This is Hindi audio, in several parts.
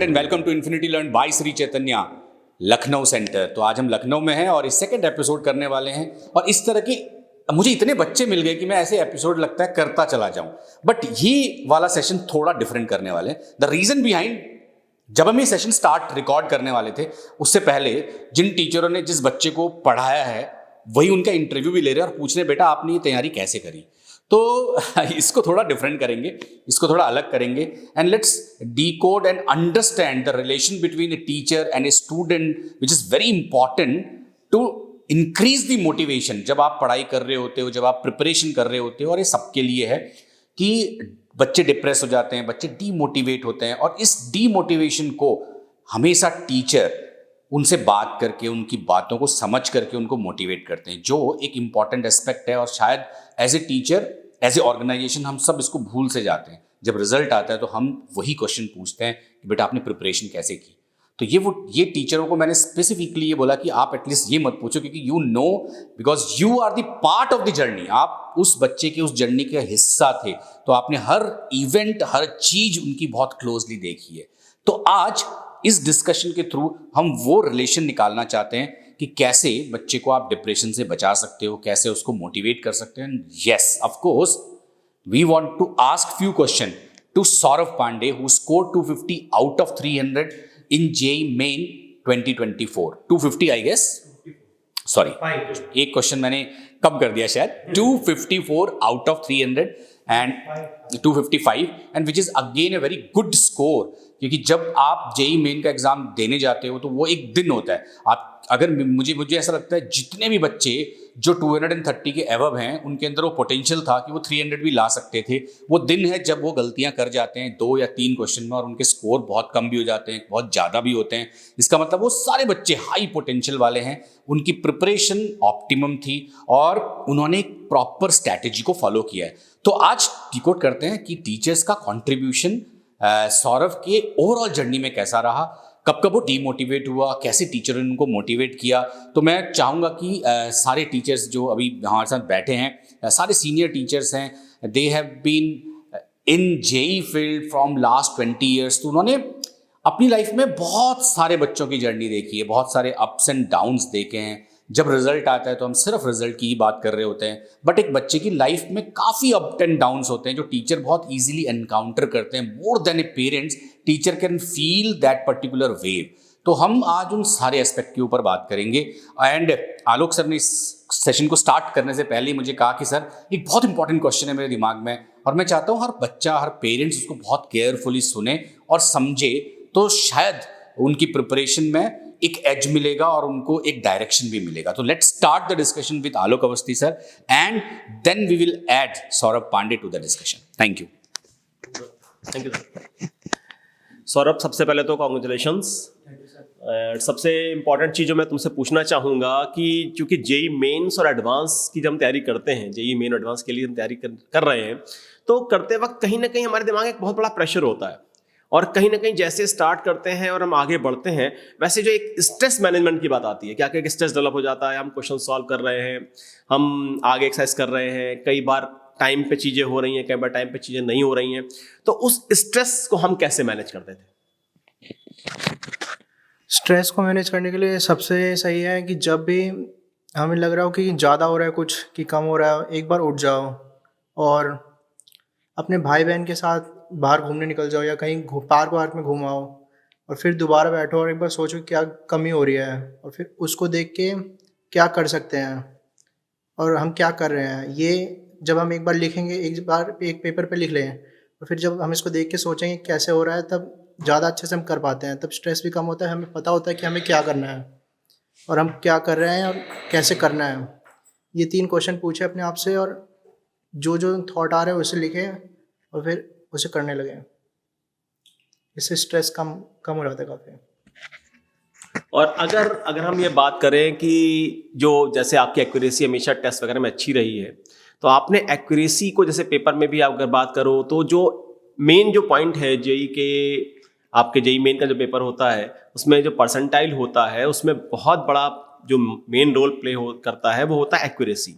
Student and welcome to infinity learn by Shri Chaitanya Lucknow centre. तो आज हम लखनऊ में हैं और इस सेकंड एपिसोड करने वाले हैं और इस तरह की मुझे इतने बच्चे मिल गए कि मैं ऐसे एपिसोड लगता है करता चला जाऊं, बट ये वाला सेशन थोड़ा डिफरेंट करने वाले हैं। द रीजन बिहाइंड, जब हम ये सेशन स्टार्ट रिकॉर्ड करने वाले थे उससे पहले जिन टीचरों ने जिस बच्चे को पढ़ाया है वही उनका इंटरव्यू भी ले रहे हैं और पूछ रहे बेटा आपने ये तैयारी कैसे करी। तो इसको थोड़ा डिफरेंट करेंगे, इसको थोड़ा अलग करेंगे and let's decode and understand the relation between a teacher and a student which is very important to increase the motivation. जब आप पढ़ाई कर रहे होते हो, जब आप प्रिपरेशन कर रहे होते हो, और ये सबके लिए है कि बच्चे डिप्रेस हो जाते हैं, बच्चे डीमोटिवेट होते हैं और इस डीमोटिवेशन को हमेशा टीचर उनसे बात करके, उनकी बातों को समझ करके उनको मोटिवेट करते हैं, जो एक इंपॉर्टेंट एस्पेक्ट है। और शायद as a teacher, as a organisation हम सब इसको भूल से जाते हैं। जब रिजल्ट आता है तो हम वही क्वेश्चन पूछते हैं कि बेटा आपने प्रिपरेशन कैसे की। तो ये टीचरों को मैंने स्पेसिफिकली ये बोला कि आप एटलीस्ट ये मत पूछो, क्योंकि you know, because you are the part of the journey. आप उस बच्चे के उस जर्नी का हिस्सा थे, तो आपने हर इवेंट, हर चीज उनकी बहुत क्लोजली देखी है। तो आज इस डिस्कशन के थ्रू हम वो रिलेशन निकालना चाहते हैं कि कैसे बच्चे को आप डिप्रेशन से बचा सकते हो, कैसे उसको मोटिवेट कर सकते हैं। Yes, of course we want to ask few question to Saurabh Pandey who scored 250 out of 300 in JEE Main 2024. 250 I guess. Sorry. एक क्वेश्चन मैंने कम कर दिया शायद. 254 out of 300 and 255 and which is again a very good score. क्योंकि जब आप JEE Main का एग्जाम देने जाते हो तो वो एक दिन होता है। आप अगर मुझे ऐसा लगता है जितने भी बच्चे जो 230 के एवब हैं उनके अंदर वो पोटेंशियल था कि वो 300 भी ला सकते थे। वो दिन है जब वो गलतियां कर जाते हैं 2 या 3 क्वेश्चन में और उनके स्कोर बहुत कम भी हो जाते हैं, बहुत ज़्यादा भी होते हैं। इसका मतलब वो सारे बच्चे हाई पोटेंशियल वाले हैं, उनकी प्रिपरेशन ऑप्टिमम थी और उन्होंने एक प्रॉपर स्ट्रैटेजी को फॉलो किया है। तो आज डिकोड करते हैं कि टीचर्स का कॉन्ट्रीब्यूशन सौरभ के ओवरऑल जर्नी में कैसा रहा, कब कब वो डीमोटिवेट हुआ, कैसे टीचर ने उनको मोटिवेट किया। तो मैं चाहूँगा कि सारे टीचर्स जो अभी हमारे साथ बैठे हैं, सारे सीनियर टीचर्स हैं, they have been in JEE field from last 20 years. तो उन्होंने अपनी लाइफ में बहुत सारे बच्चों की जर्नी देखी है, बहुत सारे अप्स एंड डाउन्स देखे हैं। जब रिजल्ट आता है तो हम सिर्फ रिजल्ट की ही बात कर रहे होते हैं, बट एक बच्चे की लाइफ में काफ़ी अप एंड डाउन्स होते हैं जो टीचर बहुत इजीली एनकाउंटर करते हैं। More than a parents, teacher can feel that particular wave. तो हम आज उन सारे एस्पेक्ट के ऊपर बात करेंगे। एंड आलोक सर ने इस सेशन को स्टार्ट करने से पहले ही मुझे कहा कि सर एक बहुत इंपॉर्टेंट क्वेश्चन है मेरे दिमाग में और मैं चाहता हूँ हर बच्चा, हर पेरेंट्स उसको बहुत केयरफुली सुने और समझे, तो शायद उनकी प्रिपरेशन में एक एज मिलेगा और उनको एक डायरेक्शन भी मिलेगा। तो let's start the discussion with Alok Awasthi sir and then we will add Saurabh Pandey to the discussion. Thank you. Thank you sir. Saurabh, सबसे पहले तो कॉन्ग्रेचुलेशंस। सबसे इम्पॉर्टेंट चीज़ जो मैं तुमसे पूछना चाहूँगा कि चूँकि जेई मेंस और एडवांस की जब हम तैयारी करते हैं, जेई मेन एडवांस के लिए हम तैयारी कर रहे हैं, तो करते वक्त कहीं ना कहीं हमारे दिमाग में एक बहुत बड़ा प्रेशर होता है और कहीं ना कहीं जैसे स्टार्ट करते हैं और हम आगे बढ़ते हैं वैसे जो एक स्ट्रेस मैनेजमेंट की बात आती है, क्या क्या स्ट्रेस डेवलप हो जाता है। हम क्वेश्चन सॉल्व कर रहे हैं, हम आगे एक्सरसाइज कर रहे हैं, कई बार टाइम पे चीज़ें हो रही हैं, कई बार टाइम पे चीज़ें नहीं हो रही हैं। तो उस स्ट्रेस को हम कैसे मैनेज करते थे? स्ट्रेस को मैनेज करने के लिए सबसे सही है कि जब भी हमें लग रहा हो कि ज़्यादा हो रहा है कुछ, कि कम हो रहा है, एक बार उठ जाओ और अपने भाई बहन के साथ बाहर घूमने निकल जाओ या कहीं पार्क में घुमाओ और फिर दोबारा बैठो और एक बार सोचो क्या कमी हो रही है और फिर उसको देख के क्या कर सकते हैं और हम क्या कर रहे हैं। ये जब हम एक बार लिखेंगे, एक बार एक पेपर पे लिख लें और फिर जब हम इसको देख के सोचेंगे कैसे हो रहा है, तब ज़्यादा अच्छे से हम कर पाते हैं, तब स्ट्रेस भी कम होता है। हमें पता होता है कि हमें क्या करना है और हम क्या कर रहे हैं और कैसे करना है। ये 3 क्वेश्चन पूछे अपने आप से और जो थॉट आ रहे हैं उसे लिखें और फिर उसे करने लगे। इससे स्ट्रेस कम हो जाता है काफ़ी। और अगर हम ये बात करें कि जो जैसे आपकी एक्यूरेसी हमेशा टेस्ट वगैरह में अच्छी रही है, तो आपने एक्यूरेसी को जैसे पेपर में भी आप अगर बात करो तो जो मेन जो पॉइंट है जेई के, आपके जेई मेन का जो पेपर होता है उसमें जो परसेंटाइल होता है उसमें बहुत बड़ा जो मेन रोल प्ले करता है वो होता है एक्यूरेसी।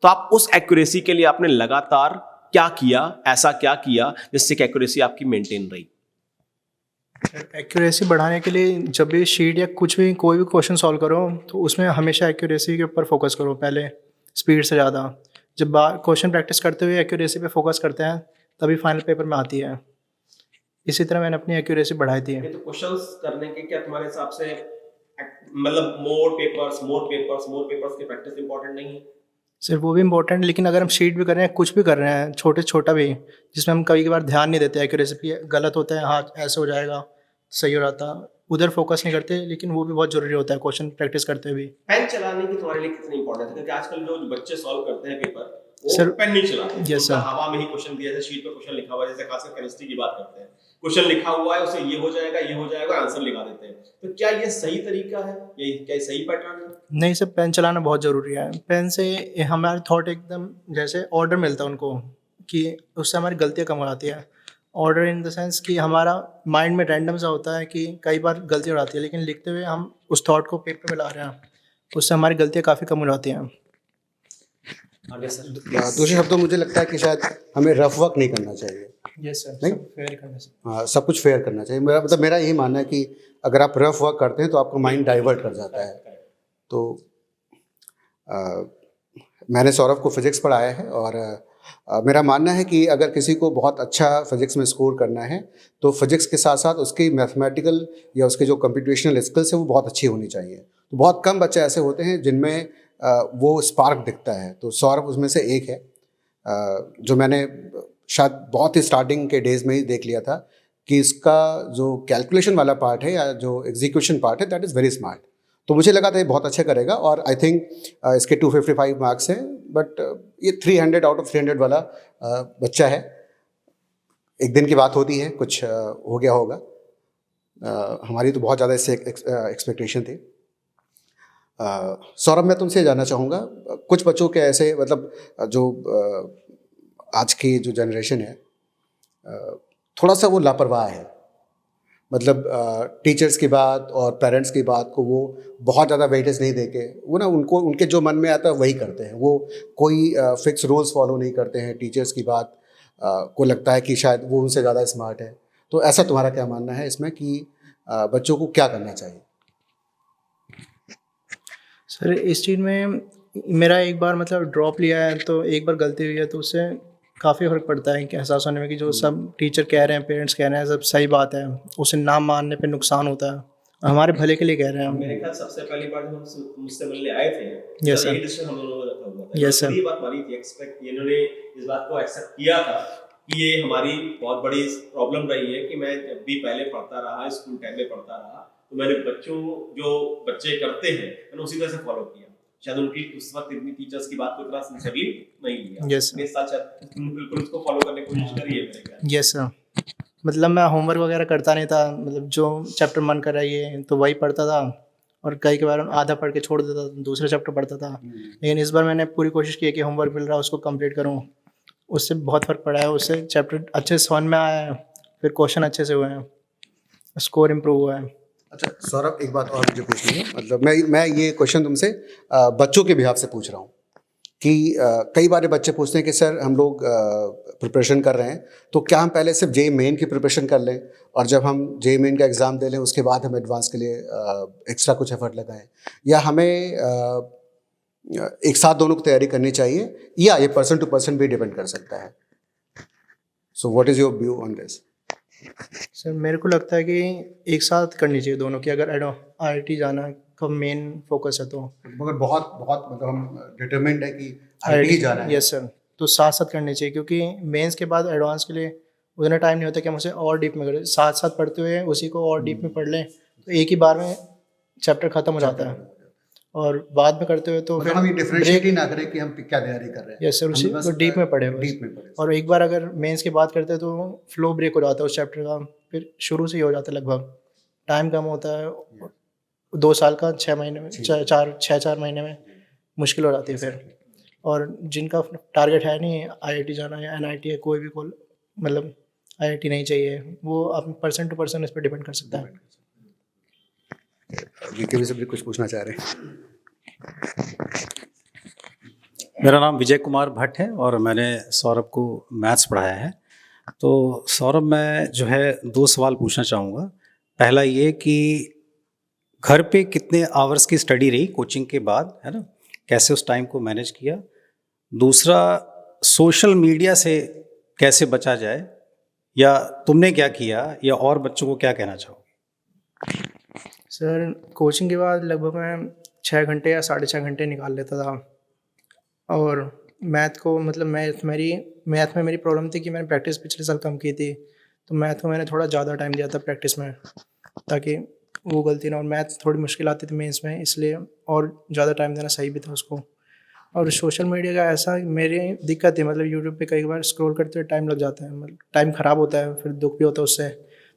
तो आप उस एक्यूरेसी के लिए आपने लगातार क्या किया, ऐसा क्या किया जिससे कि एक्यूरेसी आपकी मेंटेन रही? एक्यूरेसी बढ़ाने के लिए जब भी शीट या कुछ भी कोई भी क्वेश्चन सॉल्व करो तो उसमें हमेशा एक्यूरेसी के ऊपर फोकस करो पहले, स्पीड से ज़्यादा। जब क्वेश्चन प्रैक्टिस करते हुए एक्यूरेसी पे फोकस करते हैं तभी फाइनल पेपर में आती है। इसी तरह मैंने अपनी एक्यूरेसी बढ़ाई थी। ये तो क्वेश्चंस करने के क्या तुम्हारे हिसाब से मतलब मोर पेपर्स की प्रैक्टिस इंपॉर्टेंट नहीं है? सिर्फ वो भी इम्पोर्टेंट है, लेकिन अगर हम शीट भी कर रहे हैं, कुछ भी कर रहे हैं, छोटा भी, जिसमें हम कभी कभार ध्यान नहीं देते एक्यूरेसी पे, गलत होता है, हाँ ऐसे हो जाएगा, सही हो जाता, उधर फोकस नहीं करते, लेकिन वो भी बहुत ज़रूरी होता है क्वेश्चन प्रैक्टिस करते हुए भी। पेन चलाने की तुम्हारे लिए कितनी इंपॉर्टेंट है? क्योंकि आजकल जो बच्चे सॉल्व करते हैं पेपर वो सर, पेन नहीं चलाते, यस सर। हवा में ही क्वेश्चन दिया जैसे शीट पे क्वेश्चन लिखा हुआ है, जैसे खासकर केमिस्ट्री की बात करते हैं, क्वेश्चन लिखा हुआ है उसे ये हो जाएगा आंसर लिखा देते हैं। तो क्या ये सही तरीका है, ये क्या सही पैटर्न है? नहीं सर, पेन चलाना बहुत ज़रूरी है। पेन से हमारे थॉट एकदम जैसे ऑर्डर मिलता है उनको, कि उससे हमारी गलतियाँ कम हो जाती है। ऑर्डर इन द सेंस कि हमारा माइंड में रैंडम सा होता है कि कई बार गलती हो जाती है, लेकिन लिखते हुए हम उस थॉट को पेपर पे ला रहे हैं, उससे हमारी गलतियाँ काफ़ी कम हो जाती हैं। आगे सर। दूसरे शब्दों में मुझे लगता है कि शायद हमें रफ वर्क नहीं करना चाहिए। यस सर, नहीं? सब फेयर करने से। हाँ, सब कुछ फेयर करना चाहिए। मेरा यही मानना है कि अगर आप रफ वर्क करते हैं तो आपका माइंड डाइवर्ट कर जाता है। तो मैंने सौरभ को फिज़िक्स पढ़ाया है और मेरा मानना है कि अगर किसी को बहुत अच्छा फिज़िक्स में स्कोर करना है तो फिज़िक्स के साथ साथ उसकी मैथमेटिकल या उसके जो कंप्यूटेशनल स्किल्स है वो बहुत अच्छी होनी चाहिए। तो बहुत कम बच्चे ऐसे होते हैं जिनमें वो स्पार्क दिखता है, तो सौरभ उसमें से एक है, जो मैंने शायद बहुत ही स्टार्टिंग के डेज़ में ही देख लिया था कि इसका जो कैलकुलेशन वाला पार्ट है या जो एग्जीक्यूशन पार्ट है दैट इज़ वेरी स्मार्ट। तो मुझे लगा था ये बहुत अच्छा करेगा और आई थिंक इसके 255 मार्क्स हैं, बट ये 300 आउट ऑफ 300 वाला बच्चा है। एक दिन की बात होती है, कुछ हो गया होगा। हमारी तो बहुत ज़्यादा इससे एक्सपेक्टेशन थी। सौरभ, मैं तुमसे जानना चाहूँगा, कुछ बच्चों के ऐसे मतलब जो आज की जो जनरेशन है थोड़ा सा वो लापरवाह है, मतलब टीचर्स की बात और पेरेंट्स की बात को वो बहुत ज़्यादा वेटेज नहीं देके वो ना उनको उनके जो मन में आता है वही करते हैं। वो कोई फिक्स रूल्स फॉलो नहीं करते हैं। टीचर्स की बात को लगता है कि शायद वो उनसे ज़्यादा स्मार्ट है। तो ऐसा तुम्हारा क्या मानना है इसमें कि बच्चों को क्या करना चाहिए? सर, इस चीज़ में मेरा एक बार मतलब ड्रॉप लिया है तो एक बार गलती हुई है, तो उससे काफ़ी फ़र्क पड़ता है कि एहसास होने में कि जो सब टीचर कह रहे हैं, पेरेंट्स कह रहे हैं, सब सही बात है, उसे ना मानने पे नुकसान होता है, हमारे भले के लिए कह रहे हैं हम। मेरे ख्याल सबसे पहली बार जब हम मुझसे मिलने आए थे, यस सर, यही डिसीजन हम लोगों ने रखा हुआ था। यस सर, ये बात मानी थी, इन्होंने इस बात को एक्सेप्ट किया था कि ये हमारी बहुत बड़ी प्रॉब्लम रही है कि मैं जब भी पहले पढ़ता रहा, स्कूल टाइम में पढ़ता रहा, तो मैंने जो बच्चे करते हैं मैंने उसी तरह से फॉलो किया। शायद उनकी उस वक्त इतनी टीचर्स की बात को इतना सिंसियरली नहीं लिया। यस सर, इस साल शायद बिल्कुल उसको फॉलो करने की कोशिश करी है मेरे ख्याल। Yes sir. मतलब मैं होमवर्क वगैरह करता नहीं था, मतलब जो चैप्टर मन कर रहा है ये तो वही पढ़ता था, और कई बार आधा पढ़ के छोड़ देता था, दूसरा चैप्टर पढ़ता था। लेकिन इस बार मैंने पूरी कोशिश की है कि होमवर्क मिल रहा है उसको कंप्लीट करूँ, उससे बहुत फ़र्क पड़ा है, उससे चैप्टर अच्छे से समझ में आया है, फिर क्वेश्चन अच्छे से हुए हैं, स्कोर इम्प्रूव हुआ है। अच्छा सौरभ, एक बात और मुझे पूछनी है, मतलब मैं ये क्वेश्चन तुमसे बच्चों के बिहाफ से पूछ रहा हूँ कि कई बार बच्चे पूछते हैं कि सर हम लोग प्रिपरेशन कर रहे हैं तो क्या हम पहले सिर्फ जेईई मेन की प्रिपरेशन कर लें और जब हम जेईई मेन का एग्ज़ाम दे लें उसके बाद हम एडवांस के लिए एक्स्ट्रा कुछ एफर्ट लगाएं, या हमें एक साथ दोनों की तैयारी करनी चाहिए, या ये पर्सन टू पर्सन भी डिपेंड कर सकता है? So what is your view on this? Sir, मेरे को लगता है कि एक साथ करनी चाहिए दोनों की, अगर IIT जाना का मेन फोकस है तो। मगर बहुत बहुत मतलब हम डिटरमिन्ड है कि IIT ही जाना है। यस सर, तो साथ साथ करनी चाहिए, क्योंकि मेंस के बाद एडवांस के लिए उतना टाइम नहीं होता कि हम उसे और डीप में करें, साथ साथ पढ़ते हुए उसी को और डीप में पढ़ लें तो एक ही बार में चैप्टर ख़त्म हो जाता है, और बाद में करते हुए तो मतलब फिर हम ये डिफरेंशिएट ही ना करें कि हम क्या तैयारी कर रहे हैं। यस सर, उसी को डीप में पढ़े बस। डीप में पढ़े। और एक बार अगर मेंस की बात करते हैं तो फ्लो ब्रेक हो जाता है उस चैप्टर का, फिर शुरू से ही हो जाता है, लगभग टाइम कम होता है, 2 साल का 6 महीने में, 4 महीने में मुश्किल हो जाती है फिर। और जिनका टारगेट है नहीं IIT जाना या NIT है, कोई भी मतलब IIT नहीं चाहिए, वो आप पर्सन टू पर्सन इस पर डिपेंड कर सकता है। वीके से भी कुछ पूछना चाह रहे हैं? मेरा नाम विजय कुमार भट्ट है और मैंने सौरभ को मैथ्स पढ़ाया है। तो सौरभ, मैं जो है 2 सवाल पूछना चाहूँगा। पहला ये कि घर पे कितने आवर्स की स्टडी रही कोचिंग के बाद, है ना, कैसे उस टाइम को मैनेज किया। दूसरा, सोशल मीडिया से कैसे बचा जाए, या तुमने क्या किया, या और बच्चों को क्या कहना चाहोगे? सर कोचिंग के बाद लगभग मैं 6 घंटे या 6.5 घंटे निकाल लेता था। और मैथ को मतलब मैथ में मेरी प्रॉब्लम थी कि मैंने प्रैक्टिस पिछले साल कम की थी, तो मैथ को मैंने थोड़ा ज़्यादा टाइम दिया था प्रैक्टिस में, ताकि वो गलती ना। और मैथ थोड़ी मुश्किल आती थी मेंस में, इसलिए और ज़्यादा टाइम देना सही भी था उसको। और सोशल मीडिया का ऐसा मेरी दिक्कत है, मतलब यूट्यूब पे कई बार स्क्रॉल करते हुए टाइम लग जाता है, मतलब टाइम ख़राब होता है, फिर दुख भी होता है उससे।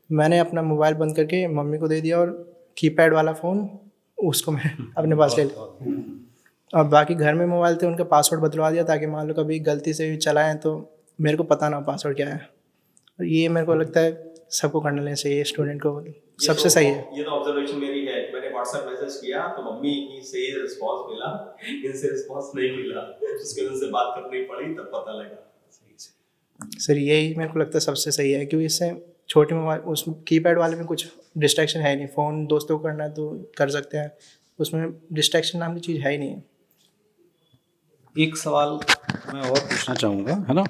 मैंने अपना मोबाइल बंद करके मम्मी को दे दिया, और कीपैड वाला फ़ोन उसको मैं अपने पास ले लिया। और बाकी घर में मोबाइल थे, उनका पासवर्ड बदलवा दिया, ताकि मान लो कभी गलती से भी चलाएं तो मेरे को पता ना पासवर्ड क्या है। और ये मेरे को लगता है सबको करना लेना चाहिए, स्टूडेंट को सबसे सही है। ये तो ऑब्जर्वेशन मेरी है। मैंने व्हाट्सएप मैसेज किया तो मम्मी ही से ही रिस्पांस मिला, इनसे रिस्पांस नहीं मिला, उसके वजह से बात करनी पड़ी, तब पता लगा। सर यही मेरे को लगता है सबसे सही है, क्योंकि इससे छोटे मोबाइल, उस कीपैड वाले में कुछ डिस्ट्रैक्शन है ही नहीं। फ़ोन दोस्तों को करना है तो कर सकते हैं, उसमें डिस्ट्रैक्शन नाम की चीज़ है ही नहीं। एक सवाल मैं और पूछना चाहूँगा, है ना,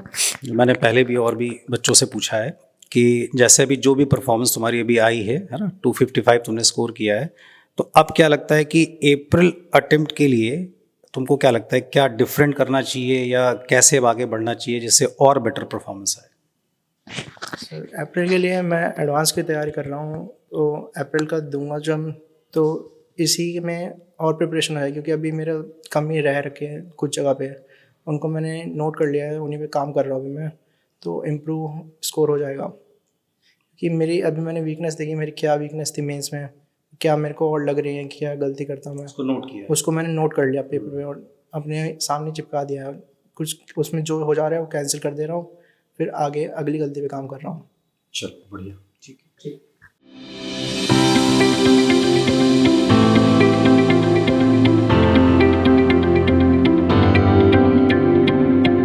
मैंने पहले भी और भी बच्चों से पूछा है कि जैसे अभी जो भी परफॉर्मेंस तुम्हारी अभी आई है ना, 255 तुमने स्कोर किया है, तो अब क्या लगता है कि अप्रैल अटेम्प्ट के लिए तुमको क्या लगता है, क्या डिफरेंट करना चाहिए या कैसे अब आगे बढ़ना चाहिए जिससे और बेटर परफॉर्मेंस आए? सर अप्रैल के लिए मैं एडवांस की तैयारी कर रहा हूँ, तो अप्रैल का दूंगा जब, तो इसी में और प्रिपरेशन है, क्योंकि अभी मेरा कमी रह रखे हैं कुछ जगह पे, उनको मैंने नोट कर लिया है, उन्हीं पे काम कर रहा हूँ अभी मैं, तो इम्प्रूव स्कोर हो जाएगा। कि मेरी अभी मैंने वीकनेस देखी, मेरी क्या वीकनेस थी मेंस में, क्या मेरे को और लग रही है, क्या गलती करता हूँ मैं, उसको नोट किया है। उसको मैंने नोट कर लिया पेपर पे और अपने सामने चिपका दिया है। कुछ उसमें जो हो जा रहा है वो कैंसिल कर दे रहा हूँ, फिर आगे अगली गलती पे काम कर रहा हूँ। चलो बढ़िया, ठीक है।